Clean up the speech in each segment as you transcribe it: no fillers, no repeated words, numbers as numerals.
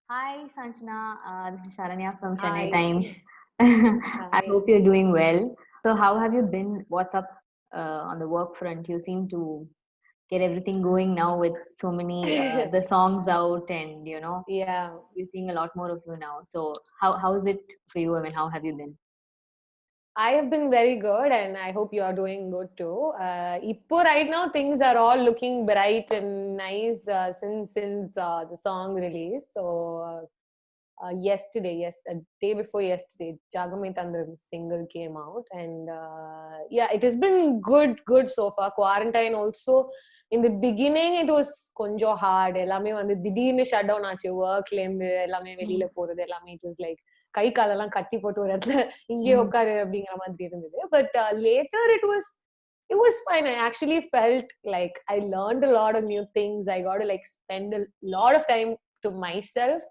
Hi, Sanjana. This is Sharanya from Chennai Hi. Times. I Hi. hope you're doing well. So, how have you been? What's up on the work front? You seem to get everything going now with so many the songs out, and Yeah, we're seeing a lot more of you now. So, how is it for you? I mean, how have you been? I have been very good and I hope you are doing good too. Ippo right now things are all looking bright and nice since the song release. Yesterday, yes, a day before yesterday, Jagame Tandram single came out, and yeah, it has been good so far. Quarantine also, in the beginning, it was konjo hard. எல்லாமே வந்து திடீர்னு shut down ஆச்சு ஒர்க்ல இருந்து எல்லாமே வெளியில Mm, போறது எல்லாமே இட் வாஸ் லைக் கை காலெல்லாம் கட்டி போட்டு ஒரு இடத்துல இங்கே mm, உட்காரு அப்படிங்கிற மாதிரி இருந்தது but later it was fine. I actually felt like I learned a lot of new things. I got to like spend a lot of time to myself.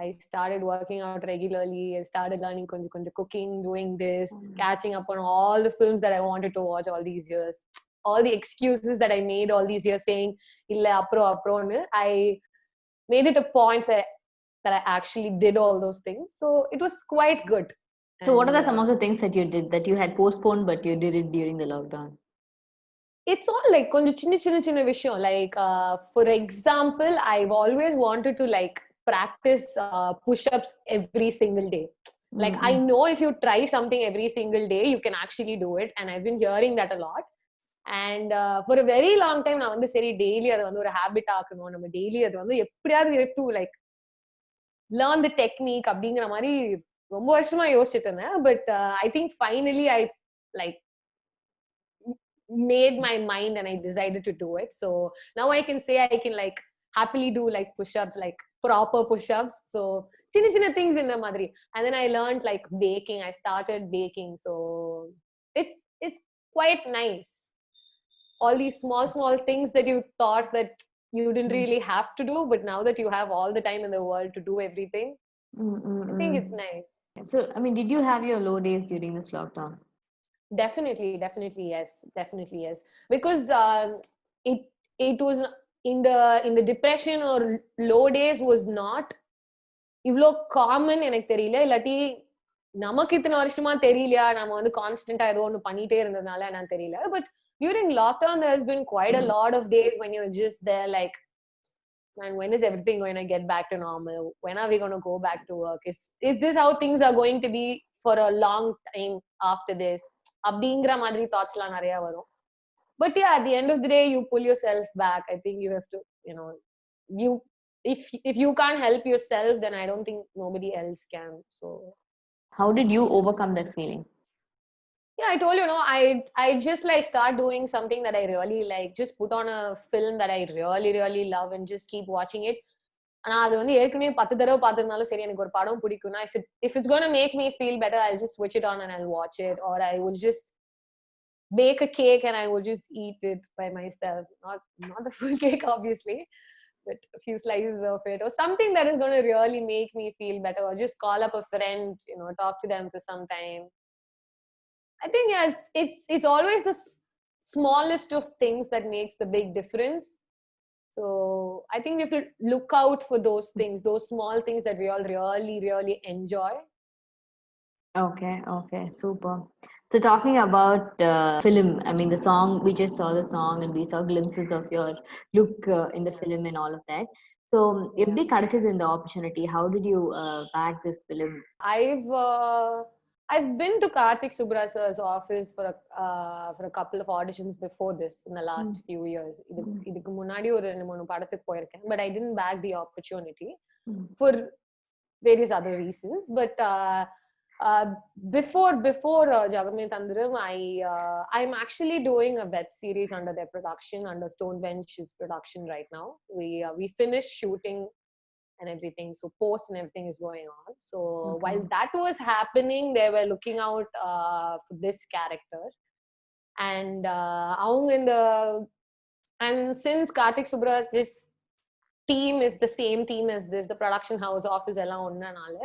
I started working out regularly. I started learning konja cooking, doing this, mm. catching up on all the films that I wanted to watch all these years. All the excuses that I made all these years saying, illa apro, I made it a point that I actually did all those things. So it was quite good. So, what are And some of the things that you did that you had postponed but you did it during the lockdown? it's all like konja chinna vishayam. Like, for example, I've always wanted to like practice push-ups every single day. Like, I Mm-mm. know if you try something every single day, you can actually do it. And I've been hearing that a lot. And for a very long time, நான் வந்து சரி daily அதை வந்து ஒரு habit ஆக்கணும் நம்ம daily அதை வந்து எப்படியாவது we have to like learn the technique அப்படிங்கிற மாதிரி ரொம்ப வருஷமா யோசிச்சுட்டு இருந்தேன் but I think finally I like made my mind and I decided to do it. So now I can say I can like happily do like push-ups, like proper push-ups. So chinna things in the madri. And then I learned like baking. I started baking. So it's quite nice. All these small things that you thought that you didn't really have to do, but now that you have all the time in the world to do everything, I think it's Mm-mm. nice. So, I mean, did you have your low days during this lockdown? Definitely, yes, definitely yes. Because it it was in the depression or low days was not இவ்ளோ common எனக்கு தெரியல இல்லாட்டி நமக்கு இத்தனை வருஷமா தெரியலையா நம்ம வந்து கான்ஸ்டன்டா ஏதோ ஒண்ணு பண்ணிட்டே இருந்ததுனால என்னன்னு தெரியல but during lockdown there has been quite a lot of days when you're just there like man, when is everything going to get back to normal? When are we going to go back to work? Is this how things are going to be for a long time after this? அப்படிங்கிற மாதிரி தாட்ஸ்லாம் நிறைய வரும் but yeah, at the end of the day you pull yourself back. I think you have to, you if you can't help yourself then I don't think nobody else can. So How did you overcome that feeling? yeah, I told you, no, I just like start doing something that I really like. Just put on a film that I really love and just keep watching it. ஆனா அது வந்து ஏற்கனவே 10 தடவை பார்த்திருந்தாலும் சரி எனக்கு ஒரு படம் பிடிக்கும்னா if it's going to make me feel better I'll just switch it on and I'll watch it or I will just bake a cake and I will just eat it by myself, not the full cake obviously, but a few slices of it or something that is going to really make me feel better or just call up a friend, talk to them for some time. I think yes, it's always the smallest of things that makes the big difference. So I think we have to look out for those things, those small things that we all really enjoy. Okay, super. So talking about film, I mean the song, we just saw the song and we saw glimpses of your look in the Yeah, film and all of that. So if yeah. they கிடைச்சது in the opportunity, how did you back this film? I've uh, I've been to Karthik Subras's office for a couple of auditions before this in the Mm, last few years. mm, இதுக்கு முன்னாடி ஒரு 2 3 படத்துக்கு போயிருக்கேன் but I didn't bag the opportunity mm. for various other reasons. But uh, before Jagame Tandram, I'm actually doing a web series under their production, under Stonebench's production right now. We finished shooting and everything, so post and everything is going on. So Okay. while that was happening, they were looking out for this character, and அவங்க இந்த and since Karthik Subraj's team is the same team as this, the production house office எல்லாம் ஒன்னனால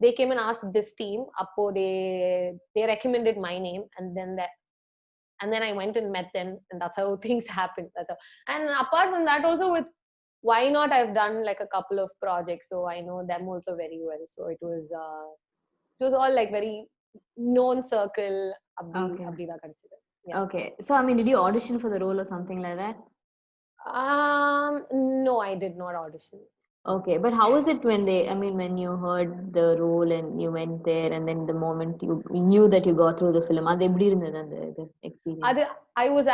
they came and asked this team appo they recommended my name and then I went and met them and that's how things happened. That's how. And apart from that also with why not, I've done like a couple of projects, so I know them also very well. So it was all like very known circle. Okay. Abdi da consider. Yeah. Okay. So, I mean, did you audition for the role or something like that? No, I did not audition. Okay. But how was it when I mean, when you heard the role and you went there and then the moment you knew that you got through the film, அது எப்படி இருந்தது the experience? I was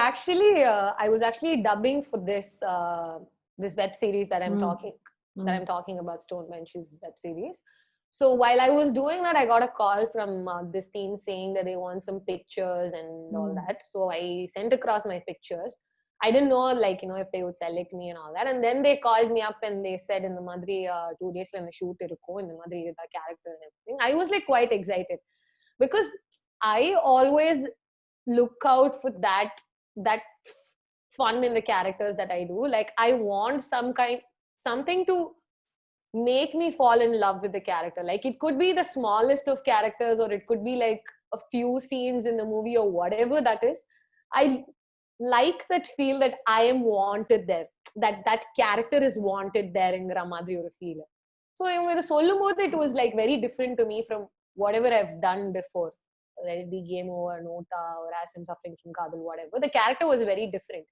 actually dubbing for this web series that Mm. I'm talking about, Stone Benches web series. So while I was doing that, I got a call from this team saying that they want some pictures and all that. So I sent across my pictures. I didn't know, like, if they would select me and all that. And then they called me up and they said, in the Madri, 2 days when the shoot irukko, in the Madri, the character and everything. I was like quite excited because I always look out for that fun in the characters that I do. Like, I want something to make me fall in love with the character. Like, it could be the smallest of characters, or it could be like a few scenes in the movie, or whatever that is. I like that feel that I am wanted there, that character is wanted there in Ramadri or feel. So with Sollumbodhu, it was like very different to me from whatever I've done before. Let it be Game Over, Nota, or As I'm Suffering from Kadal, whatever. The character was very different.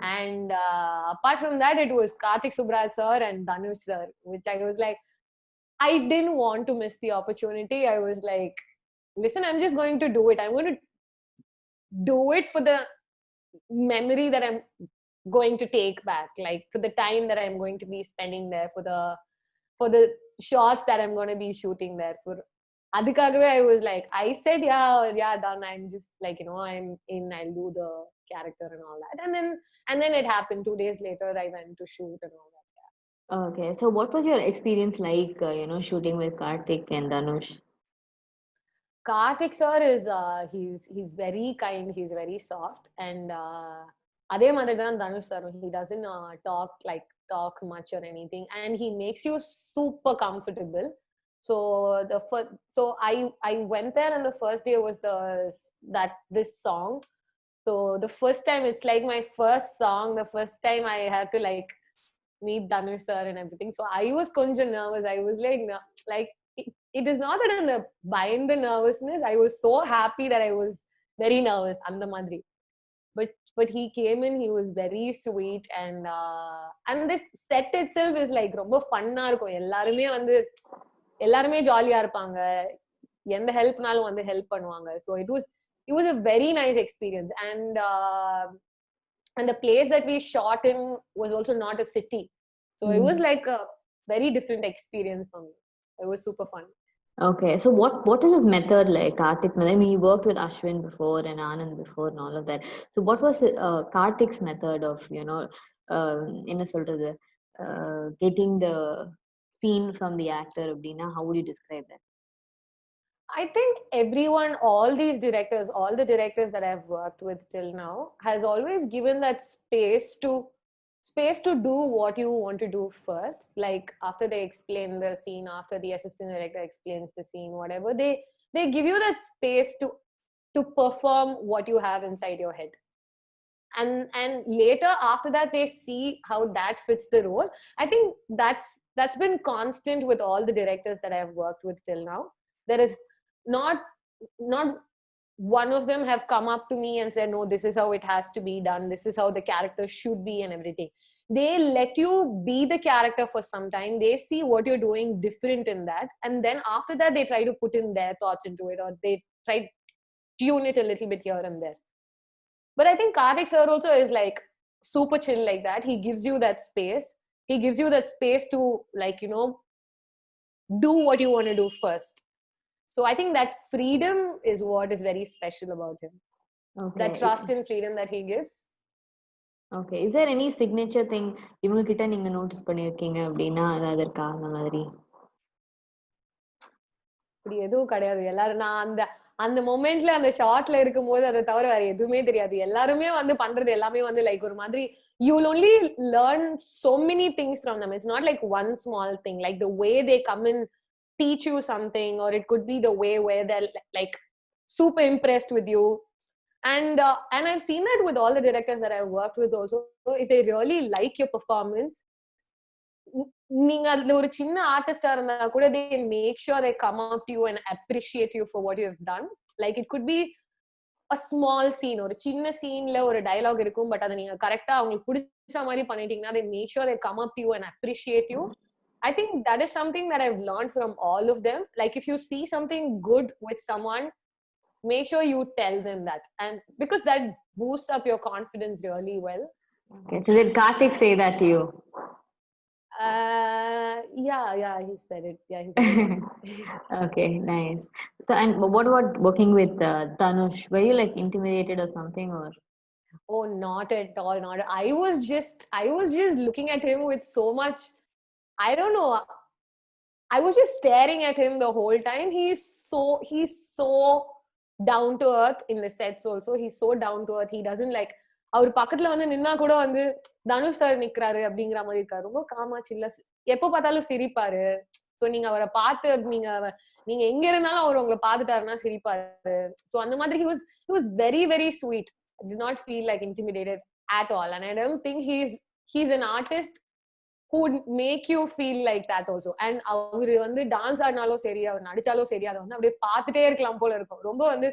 And apart from that, it was Karthik Subraj sir and Dhanush sir, which I was like, I didn't want to miss the opportunity. I was like, listen, I'm just going to do it. I'm going to do it for the memory that I'm going to take back, like for the time that I'm going to be spending there, for the shots that I'm going to be shooting there. For adhikagave, I was like, I said, yeah, done. I'm just like, I'm in, I'll do the character and all that. And then it happened. 2 days later, I went to shoot and all that. Okay. So, what was your experience like, shooting with Karthik and Dhanush? Karthik sir is he's very kind, he's very soft, and அதே மாதிரி தான் Dhanush sir. He doesn't talk much or anything, and he makes you super comfortable. So I went there, and the first day was this song. So the first time, it's like my first song. The first time I had to like meet Dhanush sir and everything. So I was konja nervous. I was like, no, like it is not that I'm buying the nervousness. I was so happy that I was very nervous. And the madri. But he came in. He was very sweet, and the set itself is like ரொம்ப ஃபன்னா இருக்கும். எல்லாருமே ஜாலியா இருப்பாங்க. எந்த ஹெல்ப்னாலும் வந்து help பண்ணுவாங்க. So it was a very nice experience, and the place that we shot in was also not a city. So it was like a very different experience for me. It was super fun. Okay, so what is his method like, Karthik? I mean, he worked with Ashwin before and Anand before and all of that. So what was Karthik's method of, என்ன சொல்றது, getting the scene from the actor, அப்படின்னா, how would you describe that? I think all the directors that I've worked with till now has always given that space to do what you want to do first. Like, after they explain the scene, after the assistant director explains the scene, whatever, they give you that space to perform what you have inside your head. And later, after that, they see how that fits the role. I think that's been constant with all the directors that I've worked with till now. There is not one of them have come up to me and said, no, this is how it has to be done, this is how the character should be and everything. They let you be the character for some time. They see what you're doing different in that, and then after that, they try to put in their thoughts into it, or they try to tune it a little bit here and there. But I think Karthik sir also is like super chill like that. He gives you that space. He gives you that space to, like, do what you want to do first. So I think that freedom is what is very special about him. Okay. That trust and freedom that he gives. Okay. Is there any signature thing இவங்க கிட்ட நீங்க notice பண்ணிருக்கீங்க அப்படின்னா ஏதாவது இருக்கா அந்த மாதிரி? அப்படி எதுவும் கிடையாது. எல்லாரும் நான் அந்த மொமெண்ட்ல அந்த ஷாட்ல இருக்கும்போது அதை தவிர வேற எதுவுமே தெரியாது. எல்லாருமே வந்து பண்றது எல்லாமே வந்து லைக் ஒரு மாதிரி you will only learn so many things from them. It's not like one small thing, like the way they come in teach you something, or it could be the way where they're like super impressed with you. And I've seen that with all the directors that I've worked with also. If they really like your performance, நீங்க அதுல ஒரு சின்ன ஆர்டிஸ்டா இருந்தா கூட they make sure they come up to you and appreciate you for what you have done. Like it could be a small scene, ஒரு சின்ன சீன்ல ஒரு டயலாக் இருக்கும், பட் அதை நீங்க கரெக்டா அவங்களுக்கு பிடிச்ச மாதிரி பண்ணிட்டீங்கன்னா they make sure they come up to you and appreciate you. I think that is something that I've learned from all of them. Like if you see something good with someone, make sure you tell them that, and because that boosts up your confidence really well. Okay, so did Karthik say that to you? Yeah, he said it. Yeah, he said it. Okay, nice. So, and what about working with Dhanush? Were you like intimidated or something, or? Oh, not at all. Not. I was just looking at him with so much. I don't know. I was just staring at him the whole time. He's so down to earth in the sets also. He's so down to earth. He doesn't like அவர் பக்கத்துல வந்து நின்னா கூட வந்து Dhanush sir நிக்கிறாரு அப்படிங்கிற மாதிரி இருக்காரு. ரொம்ப காமா சில்ல, எப்ப பார்த்தாலும் சிரிப்பாரு. சோ நீங்க அவரை பார்த்து நீங்க எங்க இருந்தாலும் அவர் உங்களை பார்த்துட்டாருன்னா சிரிப்பாரு. சோ அந்த மாதிரி he was very very sweet. I did not feel like intimidated at all, and I don't think he's an artist who would make you feel like that also. And அவரு வந்து டான்ஸ் ஆடினாலும் சரி, அவர் நடிச்சாலும் சரி, அதை வந்து அப்படியே பார்த்துட்டே இருக்கலாம் போல இருக்கும். ரொம்ப வந்து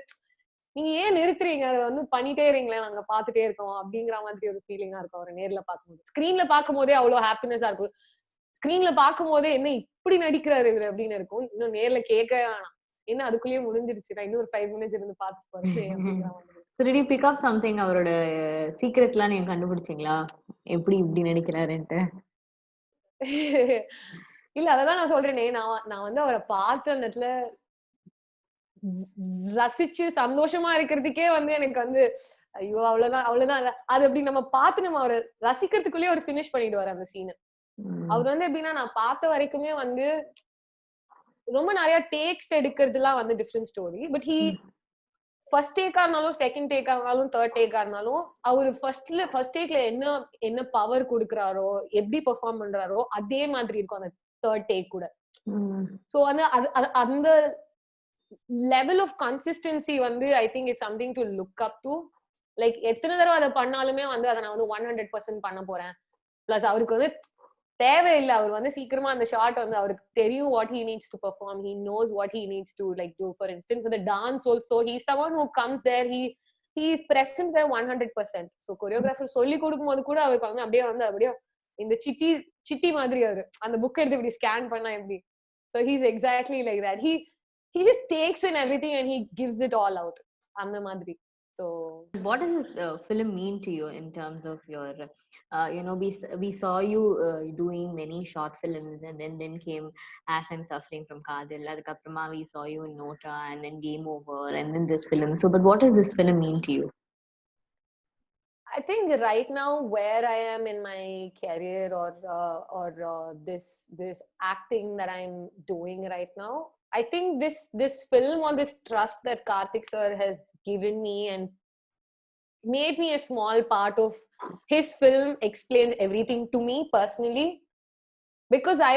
நீங்க ஏன் நிறுத்துறீங்க, அதை வந்து பண்ணிட்டே இருங்களேன், நாங்க பார்த்துட்டே இருக்கோம் அப்படிங்கிற மாதிரி ஒரு ஃபீலிங்கா இருக்கும் அவரை நேர்ல பார்க்கும்போது. ஸ்கிரீன்ல பார்க்கும் போதே அவ்வளவு ஹாப்பினஸா இருக்கும். ஸ்கிரீன்ல பார்க்கும் போதே என்ன இப்படி நடிக்கிறாரு இவரு அப்படின்னு இருக்கும். இன்னும் நேர்ல கேட்க வேணாம், என்ன அதுக்குள்ளேயே முடிஞ்சிருச்சு, நான் இன்னும் ஒரு 5 minutes இருந்து பார்த்துட்டு போறேன் அப்படிங்கிற மாதிரி. So did you pick up something அவரோட சீக்ரெட்லாம் நீங்க கண்டுபிடிச்சீங்களா, எப்படி இப்படி நடிக்கிறாருன்ட்டு? இல்ல, அததான் நான் சொல்றேனே, நான் வந்து அவரை பார்த்த அந்த இடத்துல ரசிச்சு சந்தோஷமா இருக்கிறதுக்கே வந்து எனக்கு வந்து ஐயோ அவ்வளவுதான் அது அப்படி நம்ம பார்த்து நம்ம அவரை ரசிக்கிறதுக்குள்ளேயே ஒரு பினிஷ் பண்ணிடுவாரு அந்த சீனை. அவர் வந்து எப்படின்னா, நான் பார்த்த வரைக்குமே வந்து ரொம்ப நிறைய டேக்ஸ் எடுக்கிறதுலாம் வந்து டிஃப்ரெண்ட் ஸ்டோரி. பட் ஃபர்ஸ்ட் டேக்கா இருந்தாலும், செகண்ட் டேக்கா இருந்தாலும், தேர்ட் டேக்கா இருந்தாலும், அவரு ஃபர்ஸ்ட் டேக்ல என்ன பவர் கொடுக்குறாரோ, எப்படி பெர்ஃபார்ம் பண்றாரோ அதே மாதிரி இருக்கும் அந்த தேர்ட் டேக் கூட. சோ வந்து அந்த level of consistency வந்து I think it's something to look up to. Like எத்தனை தடவை அதை பண்ணாலுமே வந்து அதை நான் வந்து 100% பண்ண போறேன். பிளஸ் அவருக்கு வந்து தேவையில்லை, அவர் வந்து சீக்கிரமா அந்த ஷாட் வந்து அவருக்கு தெரியும் what he needs to perform. He knows what he needs to like do. For instance, for the dance also, he's someone who comes there, he is present there 100%. So choreographer சொல்லி கொடுக்கும்போது கூட அவருக்கு வந்து அப்படியே இந்த சிட்டி மாதிரி அவரு அந்த புக் எடுத்து இப்படி ஸ்கேன் பண்ணா எப்படி. So he's exactly like that. He just takes in everything and he gives it all out. அந்த மாதிரி. So what does this film mean to you in terms of your we saw you doing many short films, and then came As I'm Suffering from Kadil, adukapprama we saw you in Nota, and then Game Over, and then this film. So but what does this film mean to you? I think right now where I am in my career or this acting that I'm doing right now, I think this film or this trust that Karthik sir has given me and made me a small part of his film explains everything to me personally. Because I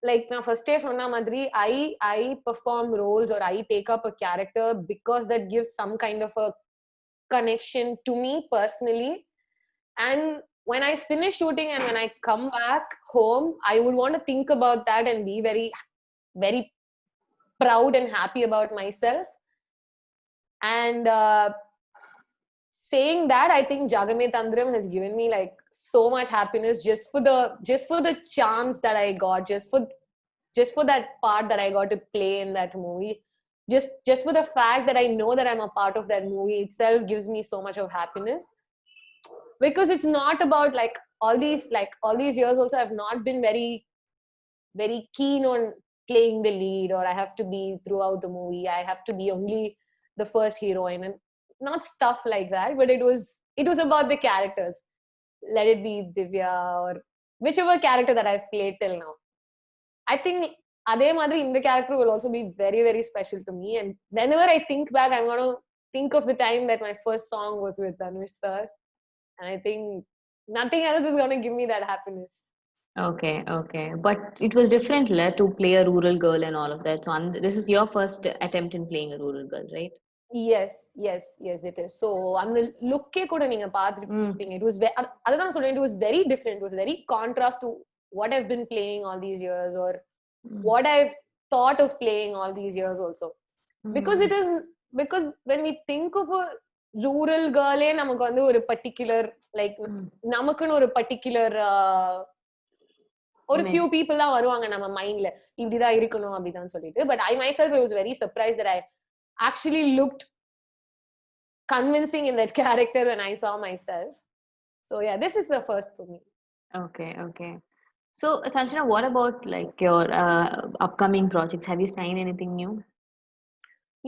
like na first day sonna madri, I perform roles or I take up a character because that gives some kind of a connection to me personally. And when I finish shooting and when I come back home, I would want to think about that and be very very proud and happy about myself. And saying that, I think Jagame Tandram has given me like so much happiness just for the chance that I got, just for that part that I got to play in that movie. Just for the fact that I know that I'm a part of that movie itself gives me so much of happiness. Because it's not about like all these years also I've not been very very keen on playing the lead, or I have to be throughout the movie, I have to be only the first heroine, and not stuff like that. But it was about the characters. Let it be Divya or whichever character that I've played till now. I think adhe madri in the character will also be very very special to me. And whenever I think back, I'm going to think of the time that my first song was with Dhanush sir. And I think nothing else is going to give me that happiness. Okay. But it was different to play a rural girl and all of that. So this is your first attempt in playing a rural girl, right? Yes, it is. So அந்த லுக்கே கூட நீங்க பாத்துருப்பீங்க. It was அதான் சொல்றேன், it was very different. It was very contrast to what I've been playing all these years, or Mm. what I've thought of playing all these years also. Because Mm. it is, because when we think of a rural girl, நமக்கு வந்து ஒரு particular like Mm. நமக்குன்னு ஒரு particular ஒரு Image. few people தான் வருவாங்க நம்ம மைண்ட்ல, இப்படிதான் இருக்கணும் அப்படிதான் சொல்லிட்டு. But I myself was very surprised that I actually looked convincing in that character when I saw myself. So yeah, this is the first for me. Okay, okay. So, Sanjana, what about like your upcoming projects? Have you signed anything new?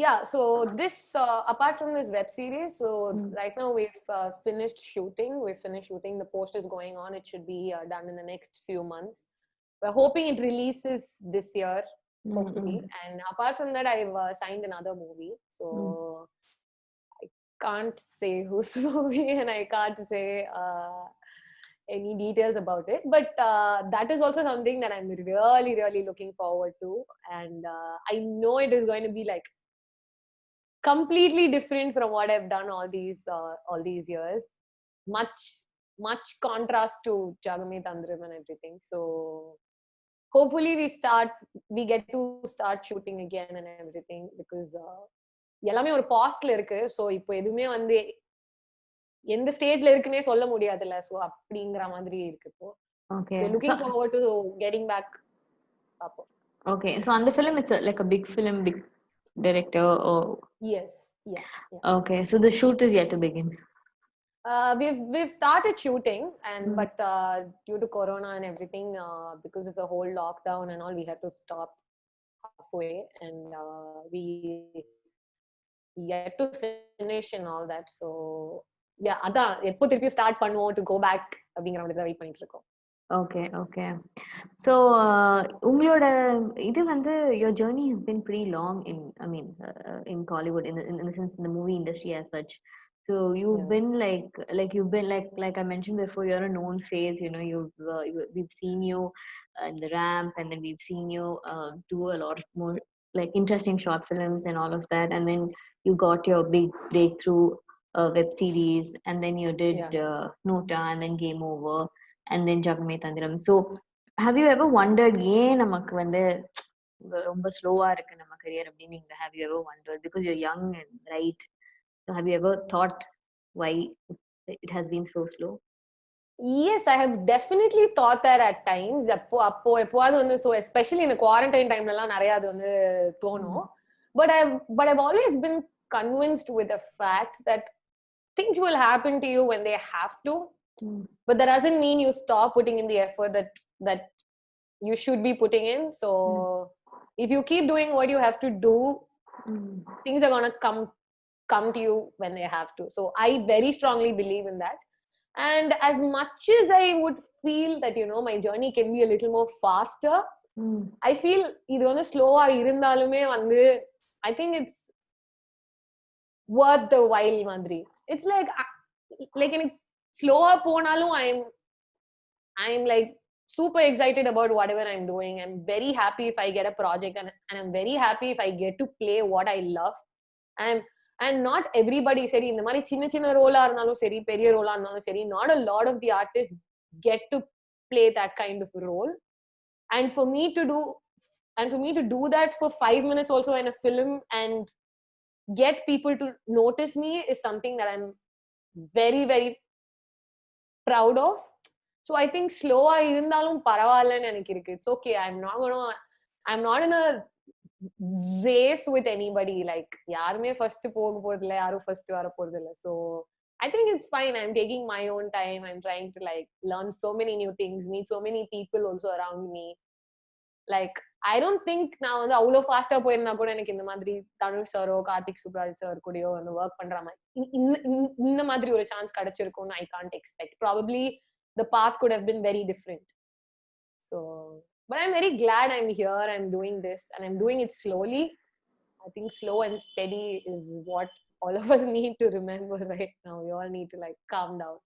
Yeah, so this apart from this web series, so Mm. right now we've finished shooting. The post is going on. It should be done in the next few months. We're hoping it releases this year, hopefully. Mm. And apart from that, I've signed another movie. So I can't say whose movie, and I can't say any details about it. But that is also something that I'm really, really looking forward to. And I know it is going to be like completely different from what I've done all these years. Much contrast to Jagame Tandram and everything. So hopefully we get to start shooting again and everything, because எல்லாமே ஒரு பாஸ்ட்ல இருக்கு. So இப்போ எதுவுமே வந்து எந்த ஸ்டேஜ்ல இருக்குன்னே சொல்ல முடியாதுல்ல. சோ அப்படிங்கிற மாதிரி இருக்கு இப்போ. Okay. So looking forward to getting back up. Okay. So on the film, it's like a big film, big director. Or Yes. Yeah. okay. So the shoot is yet to begin. We've started shooting, and Mm. but due to Corona and everything, because of the whole lockdown and all, we had to stop halfway, and we yet to finish and all that. So yeah, அதான் எப்போ திருப்பி start பண்ணுவோம் to go back அப்படிங்கிற மாதிரி தான் wait பண்ணிட்டு இருக்கோம். Okay, okay. So, உங்களோட இது வந்து your journey has been pretty long in, I mean, in Collywood, in the sense in the movie industry as such. So you've been you've been like I mentioned before, you're a known face. You know, we've seen you in the ramp, and then we've seen you do a lot of more like interesting short films and all of that. And then you got your big breakthrough web series, and then you did Nota, and then Game Over, and then Jagame Tandram. So have you ever wondered ஏன் நமக்கு வந்து ரொம்ப ஸ்லோவா இருக்கு நம்ம career அப்படின்னு நீங்க have you ever wondered, because you're young and bright, so have you ever thought why it has been so slow? Yes, I have definitely thought that at times. அப்போ எப்போவாது வந்து, so especially in the quarantine time எல்லாம் நிறைய அது வந்து தோணும். But I've always been convinced with the fact that things will happen to you when they have to. But that doesn't mean you stop putting in the effort that you should be putting in. So if you keep doing what you have to do, things are gonna come to you when they have to. So I very strongly believe in that. And as much as I would feel that, you know, my journey can be a little more faster, I feel இது வந்து ஸ்லோவா இருந்தாலுமே வந்து I think it's worth the while மாதிரி. It's like எனக்கு ஸ்லோவா போனாலும் I'm like super excited about whatever I'm doing. I'm very happy if I get a project, and I'm very happy if I get to play what I love. And not everybody சரி இந்த மாதிரி சின்ன சின்ன ரோலா இருந்தாலும் சரி, பெரிய ரோலா இருந்தாலும் சரி, not a lot of the artists get to play that kind of role. And for me to do that for 5 minutes also in a film and get people to notice me is something that I'm very, very proud of. So I think slow-ஆ இருந்தாலும் பரவாயில்லைன்னு எனக்கு இருக்கு. It's okay. I'm not in a race with anybody. Like யாருமே first போக போறதில்ல, யாரும் first வர போறதில்ல. So I think it's fine. I'm taking my own time. I'm trying to like learn so many new things, meet so many people also around me. Like I don't think நான் வந்து அவ்வளோ ஃபாஸ்டா போயிருந்தா கூட எனக்கு இந்த மாதிரி தனுஷ் சாரோ கார்த்திக் சுப்ராஜ் சார் கூடயோ வந்து ஒர்க் பண்ற மாதிரி இந்த மாதிரி ஒரு chance கிடைச்சிருக்கும்னு I can't expect. Probably the path could have been very different. So but I'm very glad I'm here, I'm doing this, and I'm doing it slowly. I think slow and steady is what all of us need to remember right now. We all need to like calm down.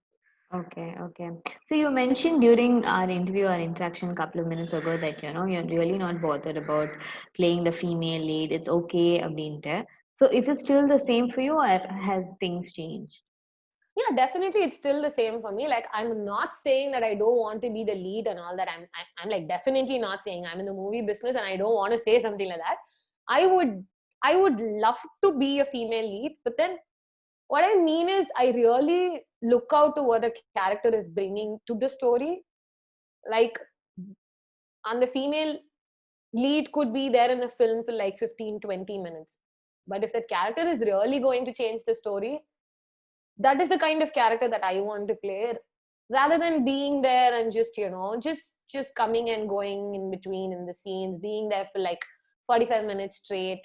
Okay. So you mentioned during our interview, our interaction a couple of minutes ago, that you know you're really not bothered about playing the female lead. It's okay, abdinte. So is it still the same for you, or has things changed? Yeah, definitely it's still the same for me. Like, I'm not saying that I don't want to be the lead and all that. I'm like definitely not saying I'm in the movie business and I don't want to say something like that. I would love to be a female lead, but then what I mean is I really look out to what the character is bringing to the story. Like, and the female lead could be there in the film for like 15-20 minutes, but if that character is really going to change the story, that is the kind of character that I want to play, rather than being there and just coming and going in between in the scenes, being there for like 45 minutes straight.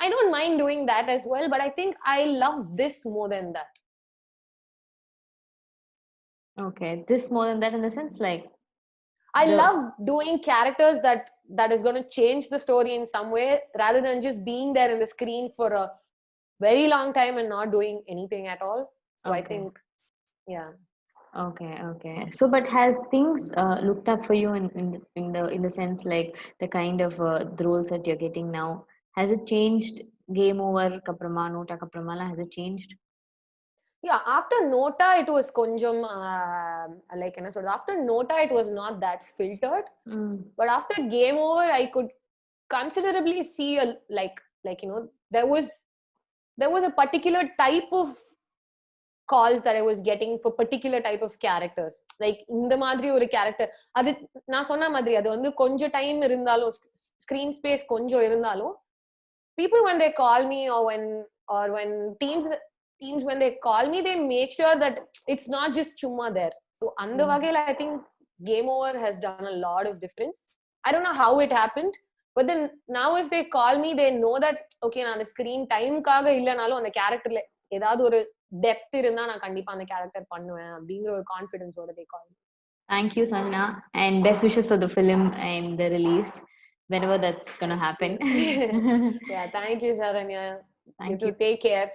I don't mind doing that as well, but I think I love this more than that. Okay, this more than that in the sense like I the love doing characters that is going to change the story in some way, rather than just being there in the screen for a very long time and not doing anything at all. So I okay. think, yeah. Okay. So, but has things looked up for you in the sense like the kind of the roles that you're getting now? Has it changed? Game over, Kaprama, Nota Kapramala, has it changed? Yeah, after Nota it was konjam like sort of, after Nota it was not that filtered, Mm. but after Game Over I could considerably see there was a particular type of calls that I was getting for particular type of characters. Like, இந்த மாதிரி ஒரு character, அது நான் சொன்ன மாதிரி அது வந்து கொஞ்சம் டைம் இருந்தாலும், ஸ்கிரீன் ஸ்பேஸ் கொஞ்சம் இருந்தாலும், people when they call me, or when teams when they call me, they make sure that it's not just chumma there. So அந்த வகையில I think Game Over has done a lot of difference. I don't know how it happened, but then now if they call me, they know that okay, நான் அந்த screen டைம்காக இல்லனாலும் அந்த கேரக்டர்ல ஏதாவது ஒரு depth இருந்தா நான் கண்டிப்பா அந்த கேரக்டர் பண்ணுவேன் அப்படிங்கிற ஒரு கான்ஃபிடன்ஸோட they call me. Thank you, Sanjana, and best wishes for the film and the release whenever that's gonna happen. Yeah, thank you, Saranya. Thank You too, you. take care.